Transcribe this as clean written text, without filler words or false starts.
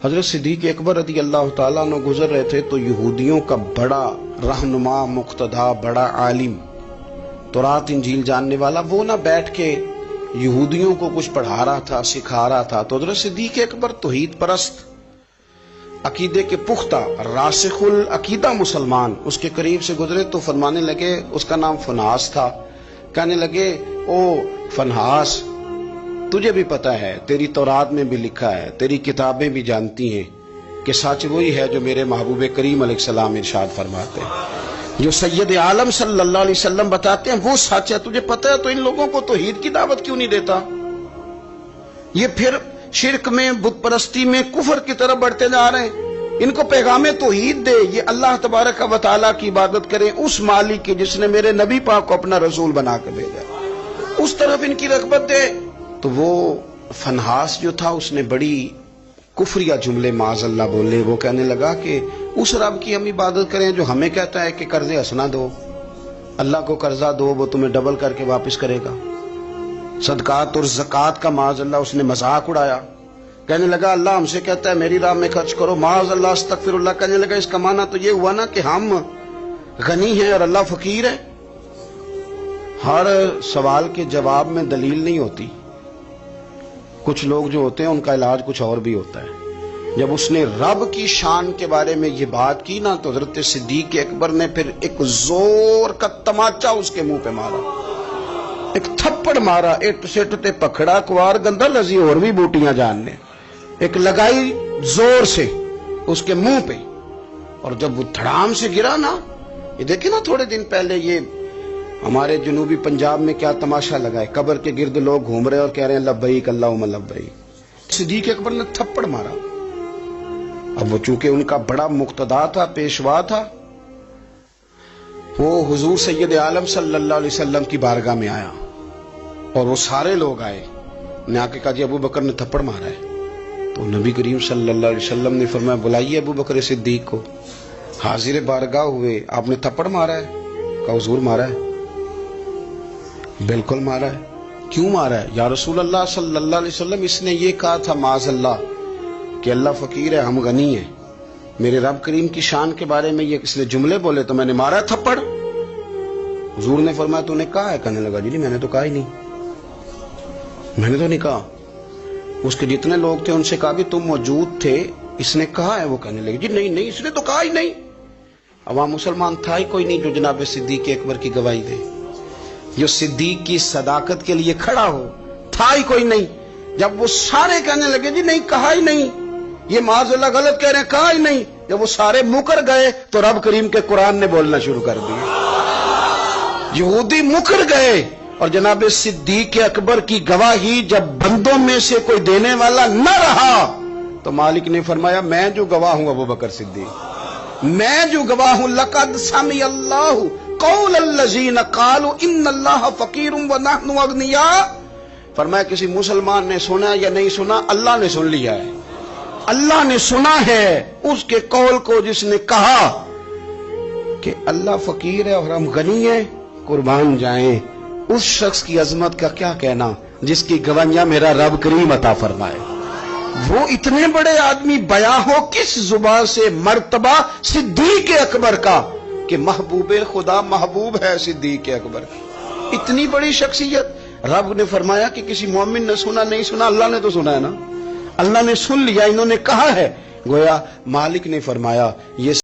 حضرت صدیق اکبر رضی اللہ تعالیٰ عنہ گزر رہے تھے تو یہودیوں کا بڑا رہنما مقتدا، بڑا عالم، تورات انجیل جاننے والا، وہ نہ بیٹھ کے یہودیوں کو کچھ پڑھا رہا تھا، سکھا رہا تھا، تو حضرت صدیق اکبر توحید پرست، عقیدے کے پختہ، راسخ العقیدہ مسلمان اس کے قریب سے گزرے تو فرمانے لگے، اس کا نام فنحاس تھا، کہنے لگے او فنحاس، تجھے بھی پتہ ہے، تیری تورات میں بھی لکھا ہے، تیری کتابیں بھی جانتی ہیں کہ سچ وہی ہے جو میرے محبوب کریم علیہ السلام ارشاد فرماتے ہیں، جو سید عالم صلی اللہ علیہ وسلم بتاتے ہیں وہ سچ ہے، تجھے پتہ ہے، تو ان لوگوں کو توحید کی دعوت کیوں نہیں دیتا؟ یہ پھر شرک میں، بت پرستی میں، کفر کی طرف بڑھتے جا رہے ہیں، ان کو پیغام توحید دے، یہ اللہ تبارک و تعالیٰ کی عبادت کریں، اس مالک کی جس نے میرے نبی پاک کو اپنا رسول بنا کے بھیجا، اس طرف ان کی رغبت دے۔ تو وہ فنحاس جو تھا اس نے بڑی کفریہ جملے معاذ اللہ بولے، وہ کہنے لگا کہ اس رب کی ہم عبادت کریں جو ہمیں کہتا ہے کہ قرض حسنہ دو، اللہ کو قرضہ دو وہ تمہیں ڈبل کر کے واپس کرے گا، صدقات اور زکوٰۃ کا معاذ اللہ اس نے مذاق اڑایا، کہنے لگا اللہ ہم سے کہتا ہے میری راہ میں خرچ کرو، معاذ اللہ استغفر اللہ، کہنے لگا اس کا معنی تو یہ ہوا نا کہ ہم غنی ہیں اور اللہ فقیر ہے۔ ہر سوال کے جواب میں دلیل نہیں ہوتی، کچھ لوگ جو ہوتے ہیں ان کا علاج کچھ اور بھی ہوتا ہے۔ جب اس نے رب کی شان کے بارے میں یہ بات کی نا تو حضرت صدیق اکبر نے پھر ایک زور کا تماچا اس کے منہ پہ مارا، ایک تھپڑ مارا، ایک سیٹ تے پکڑا کوار گندہ لذی اور بھی بوٹیاں جاننے، ایک لگائی زور سے اس کے منہ پہ، اور جب وہ دھڑام سے گرا نا، یہ دیکھیں نا تھوڑے دن پہلے یہ ہمارے جنوبی پنجاب میں کیا تماشا لگا ہے، قبر کے گرد لوگ گھوم رہے اور کہہ رہے ہیں لبیک اللہم لبیک، صدیق اکبر نے تھپڑ مارا۔ اب وہ چونکہ ان کا بڑا مقتدا تھا، پیشوا تھا، وہ حضور سید عالم صلی اللہ علیہ وسلم کی بارگاہ میں آیا اور وہ سارے لوگ آئے، نے آ کے کہا جی ابو بکر نے تھپڑ مارا ہے، تو نبی کریم صلی اللہ علیہ وسلم نے فرمایا بلائیے ابو بکر صدیق کو، حاضر بارگاہ ہوئے، آپ نے تھپڑ مارا ہے؟ کہا حضور مارا ہے، بالکل مارا ہے، کیوں مارا ہے؟ یا رسول اللہ صلی اللہ علیہ وسلم اس نے یہ کہا تھا معاذ اللہ کہ اللہ فقیر ہے ہم غنی ہیں، میرے رب کریم کی شان کے بارے میں یہ اس نے جملے بولے تو میں نے مارا ہے تھپڑ۔ حضور نے فرمایا تو نے کہا ہے؟ کہنے لگا جی نہیں میں نے تو کہا ہی نہیں، میں نے تو نہیں کہا۔ اس کے جتنے لوگ تھے ان سے کہا کہ تم موجود تھے، اس نے کہا ہے؟ وہ کہنے لگے جی نہیں نہیں اس نے تو کہا ہی نہیں۔ عوام مسلمان تھا ہی کوئی نہیں جو جناب صدیق اکبر کی گواہی دے، جو صدیق کی صداقت کے لیے کھڑا ہو، تھا ہی کوئی نہیں۔ جب وہ سارے کہنے لگے جی نہیں کہا ہی نہیں، یہ معاذ اللہ غلط کہہ رہے ہیں، کہا ہی نہیں، جب وہ سارے مکر گئے تو رب کریم کے قرآن نے بولنا شروع کر دیا، یہودی مکر گئے، اور جناب صدیق اکبر کی گواہی جب بندوں میں سے کوئی دینے والا نہ رہا تو مالک نے فرمایا میں جو گواہ ہوں ابو بکر صدیق، میں جو گواہ ہوں، لقد سمع اللہ قول الذین قالوا ان اللہ فقیر ونحن اغنیاء، فرمایا کسی مسلمان نے سنا یا نہیں سنا، اللہ نے سن لیا ہے، اللہ نے سنا ہے اس کے قول کو جس نے کہا کہ اللہ فقیر ہے اور ہم غنی ہیں، قربان جائیں اس شخص کی عظمت کا کیا کہنا جس کی گواہیاں میرا رب کریم عطا فرمائے۔ وہ اتنے بڑے آدمی بیاں ہو کس زبان سے مرتبہ صدیق اکبر کا کہ محبوب خدا محبوب ہے صدیق اکبر، اتنی بڑی شخصیت۔ رب نے فرمایا کہ کسی مومن نے سنا نہیں سنا، اللہ نے تو سنا ہے نا، اللہ نے سن لیا، انہوں نے کہا ہے، گویا مالک نے فرمایا یہ